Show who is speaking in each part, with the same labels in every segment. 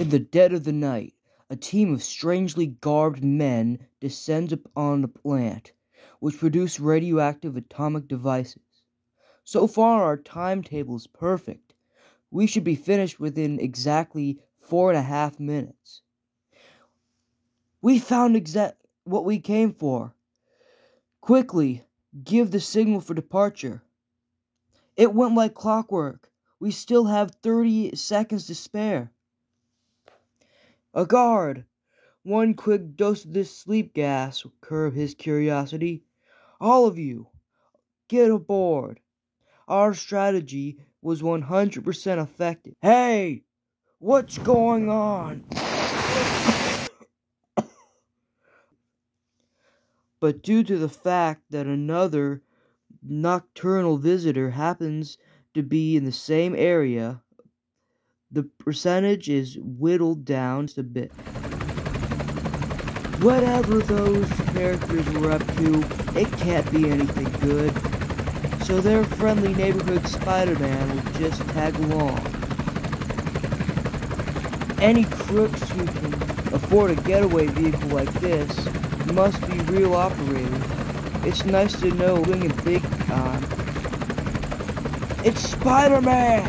Speaker 1: In the dead of the night, a team of strangely garbed men descends upon the plant, which produce radioactive atomic devices. So far, our timetable is perfect. We should be finished within exactly 4.5 minutes. We found what we came for. Quickly, give the signal for departure. It went like clockwork. We still have 30 seconds to spare. A guard! One quick dose of this sleep gas will curb his curiosity. All of you, get aboard. Our strategy was 100% effective. Hey! What's going on? But due to the fact that another nocturnal visitor happens to be in the same area, the percentage is whittled down a bit. Whatever those characters were up to, it can't be anything good. So their friendly neighborhood Spider-Man will just tag along. Any crooks who can afford a getaway vehicle like this must be real operators. It's nice to know swinging big time. It's Spider-Man!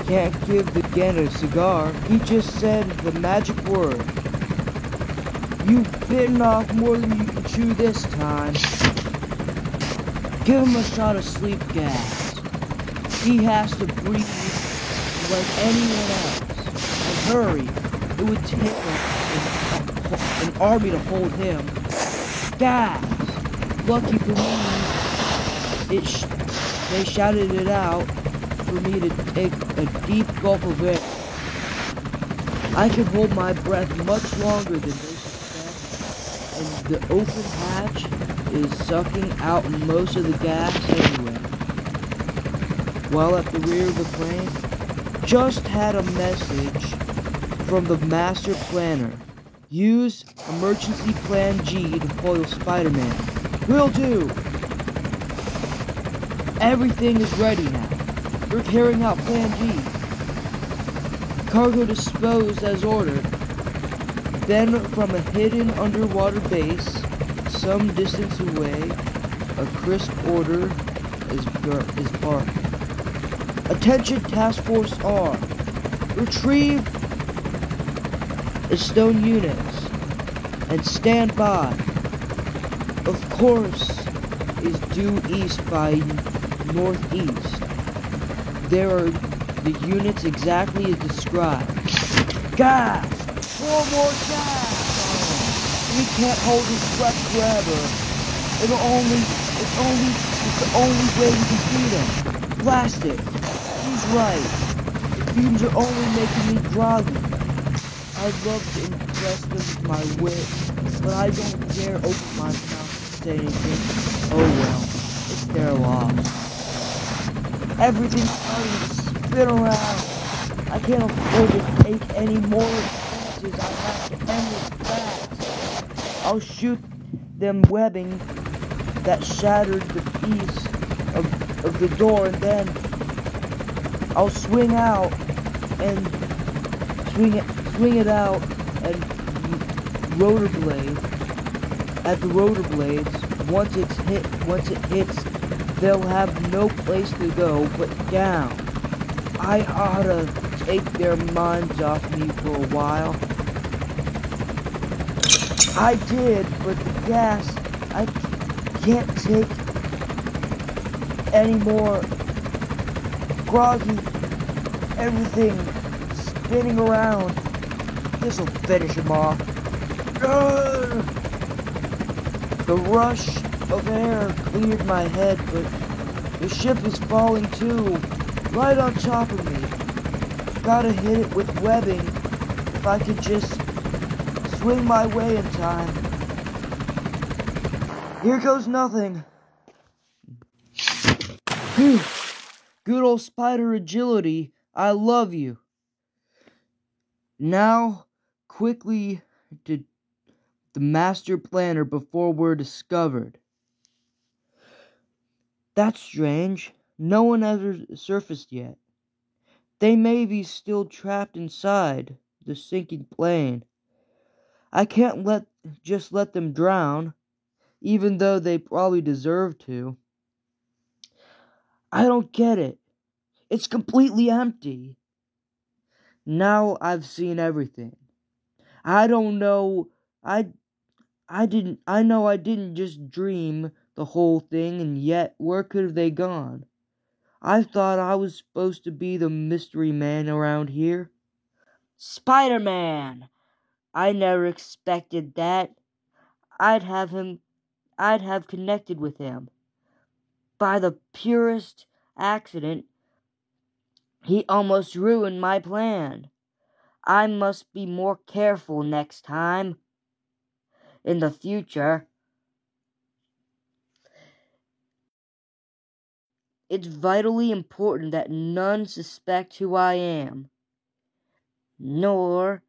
Speaker 1: Can't give the Gent a cigar. He just said the magic word. You've bitten off more than you can chew this time. Give him a shot of sleep gas. He has to breathe like anyone else. And hurry. It would take an army to hold him. Gas! Lucky for me, they shouted it out for me to take a deep gulp of air. I can hold my breath much longer than they suspect, and the open hatch is sucking out most of the gas anyway. While at the rear of the plane, just had a message from the master planner. Use emergency plan G to foil Spider-Man. Will do! Everything is ready now. We're carrying out plan G. Cargo disposed as ordered. Then, from a hidden underwater base, some distance away, a crisp order is barked. Attention Task Force R. Retrieve stone units and stand by. Of course, is due east by northeast. There are the units exactly as described. Gas! 4 more gas! We can't hold his breath forever. It's the only way we can beat him. Blast it. He's right. The fumes are only making me groggy. I'd love to impress them with my wit, but I don't dare open my mouth to say anything. Oh well, it's their loss. Everything's starting to spin around. I can't afford to take any more chances. I have to end this fast. I'll shoot them webbing that shattered the piece of the door, and then I'll swing out and swing it out and at the rotor blades. Once it hits, they'll have no place to go but down. I ought to take their minds off me for a while. I did, but the gas, I can't take any more. Groggy, everything spinning around. This'll finish him off. The rush of air cleared my head, but the ship is falling too, right on top of me. Gotta hit it with webbing if I could just swing my way in time. Here goes nothing. Phew. Good old spider agility. I love you. Now, quickly to the master planner before we're discovered. That's strange. No one has surfaced yet. They may be still trapped inside the sinking plane. I can't just let them drown, even though they probably deserve to. I don't get it. It's completely empty. Now I've seen everything. I don't know. I know I didn't just dream the whole thing, and yet where could have they gone? I thought I was supposed to be the mystery man around here. Spider-Man! I never expected that. I'd have him I'd have connected with him. By the purest accident, he almost ruined my plan. I must be more careful next time. In the future, it's vitally important that none suspect who I am, nor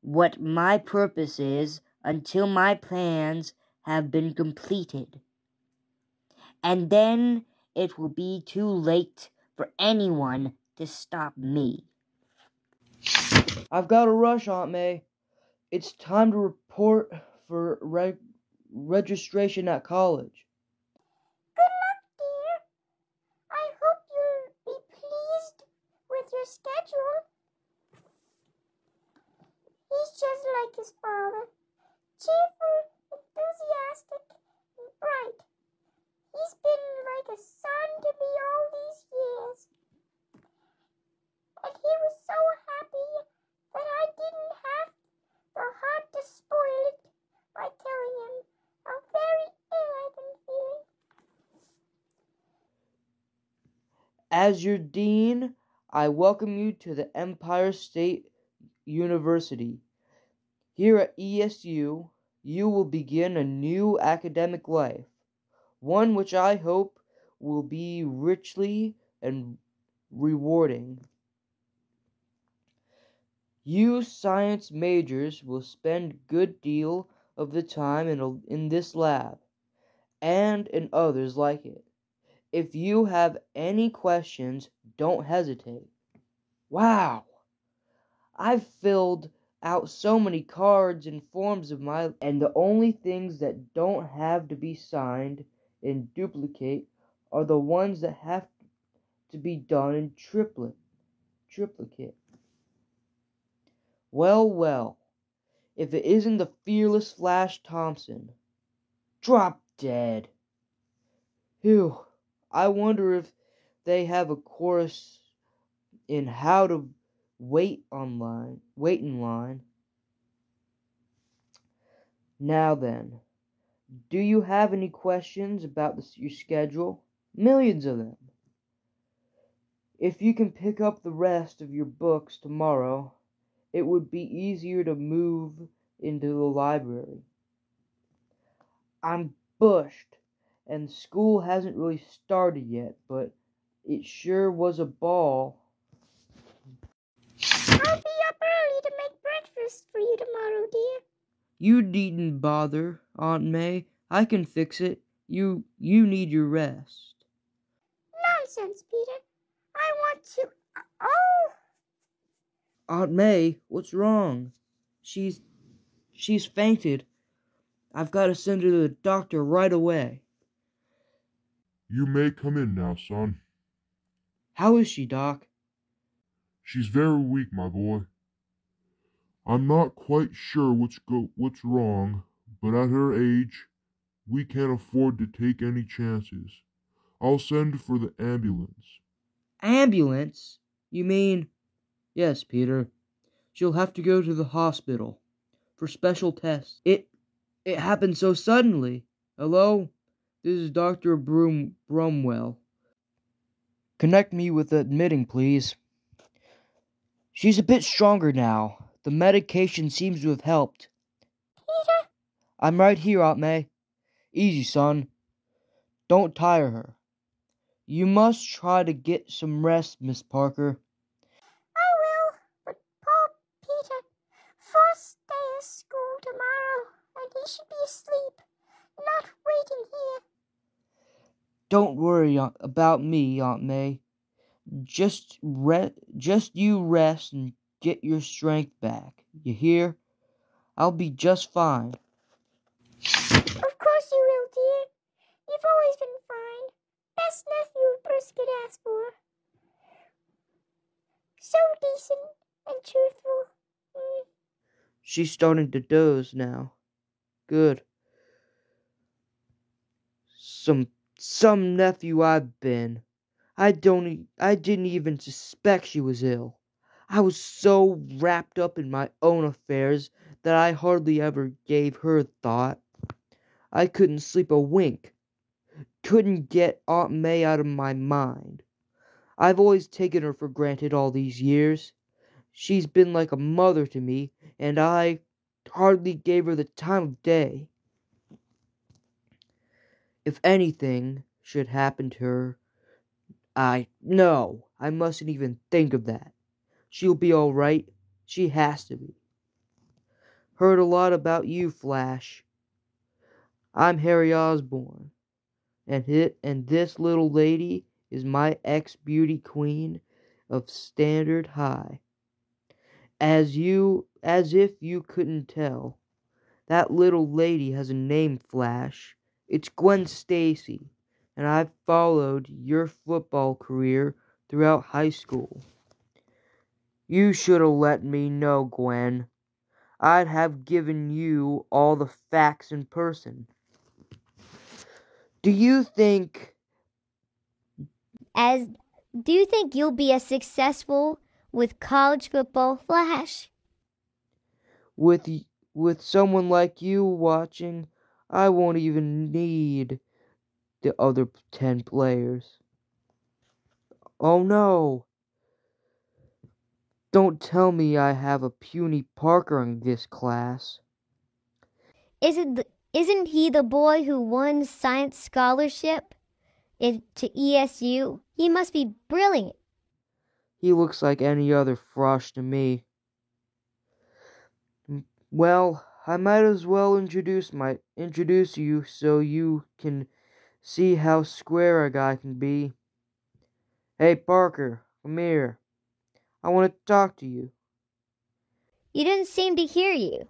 Speaker 1: what my purpose is until my plans have been completed. And then it will be too late for anyone to stop me. I've got to rush, Aunt May. It's time to report for registration at college.
Speaker 2: Good luck, dear. I hope you'll be pleased with your schedule. He's just like his father, cheerful, enthusiastic, and bright. He's been like a son to me all these years. And he was so happy that I didn't have the heart to spoil it by telling him how very ill I've been feeling.
Speaker 1: As your dean, I welcome you to the Empire State University. Here at ESU, you will begin a new academic life, one which I hope will be richly and rewarding. You science majors will spend a good deal of the time in this lab, and in others like it. If you have any questions, don't hesitate. Wow! I've filled out so many cards and forms and the only things that don't have to be signed in duplicate are the ones that have to be done in triplicate. Well, if it isn't the fearless Flash Thompson. Drop dead. Phew, I wonder if they have a course in how to wait in line. Now then, do you have any questions about your schedule? Millions of them. If you can pick up the rest of your books tomorrow, it would be easier to move into the library. I'm bushed, and school hasn't really started yet, but it sure was a ball.
Speaker 2: I'll be up early to make breakfast for you tomorrow, dear.
Speaker 1: You needn't bother, Aunt May. I can fix it. You need your rest.
Speaker 2: Nonsense, Peter. I want to... Oh!
Speaker 1: Aunt May, what's wrong? She's fainted. I've got to send her to the doctor right away.
Speaker 3: You may come in now, son.
Speaker 1: How is she, Doc?
Speaker 3: She's very weak, my boy. I'm not quite sure what's wrong, but at her age, we can't afford to take any chances. I'll send for the ambulance.
Speaker 1: Ambulance? You mean... Yes, Peter. She'll have to go to the hospital for special tests. It happened so suddenly. Hello? This is Dr. Bromwell. Connect me with the admitting, please. She's a bit stronger now. The medication seems to have helped.
Speaker 2: Peter?
Speaker 1: I'm right here, Aunt May. Easy, son. Don't tire her. You must try to get some rest, Miss Parker.
Speaker 2: I will, but poor Peter. First day of school tomorrow, and he should be asleep, not waiting here.
Speaker 1: Don't worry about me, Aunt May. Just you rest and get your strength back. You hear? I'll be just fine.
Speaker 2: Of course you will, dear. You've always been fine. Best nephew Bruce could ask for. So decent and truthful.
Speaker 1: She's starting to doze now. Good. Some nephew I've been. I didn't even suspect she was ill. I was so wrapped up in my own affairs that I hardly ever gave her a thought. I couldn't sleep a wink. Couldn't get Aunt May out of my mind. I've always taken her for granted all these years. She's been like a mother to me, and I hardly gave her the time of day. If anything should happen to her, I mustn't even think of that. She'll be all right. She has to be. Heard a lot about you, Flash. I'm Harry Osborn, and this little lady is my ex-beauty queen of Standard High. As if you couldn't tell, that little lady has a name, Flash. It's Gwen Stacy, and I've followed your football career throughout high school. You should have let me know, Gwen. I'd have given you all the facts in person. Do you think
Speaker 4: you'll be as successful with college football, Flash?
Speaker 1: with someone like you watching, I won't even need the other 10 players? Oh no! Don't tell me I have a puny Parker in this class.
Speaker 4: Isn't he the boy who won science scholarship to ESU? He must be brilliant.
Speaker 1: He looks like any other Frosh to me. Well, I might as well introduce you so you can see how square a guy can be. Hey, Parker, come here. I want to talk to you.
Speaker 4: You didn't seem to hear you.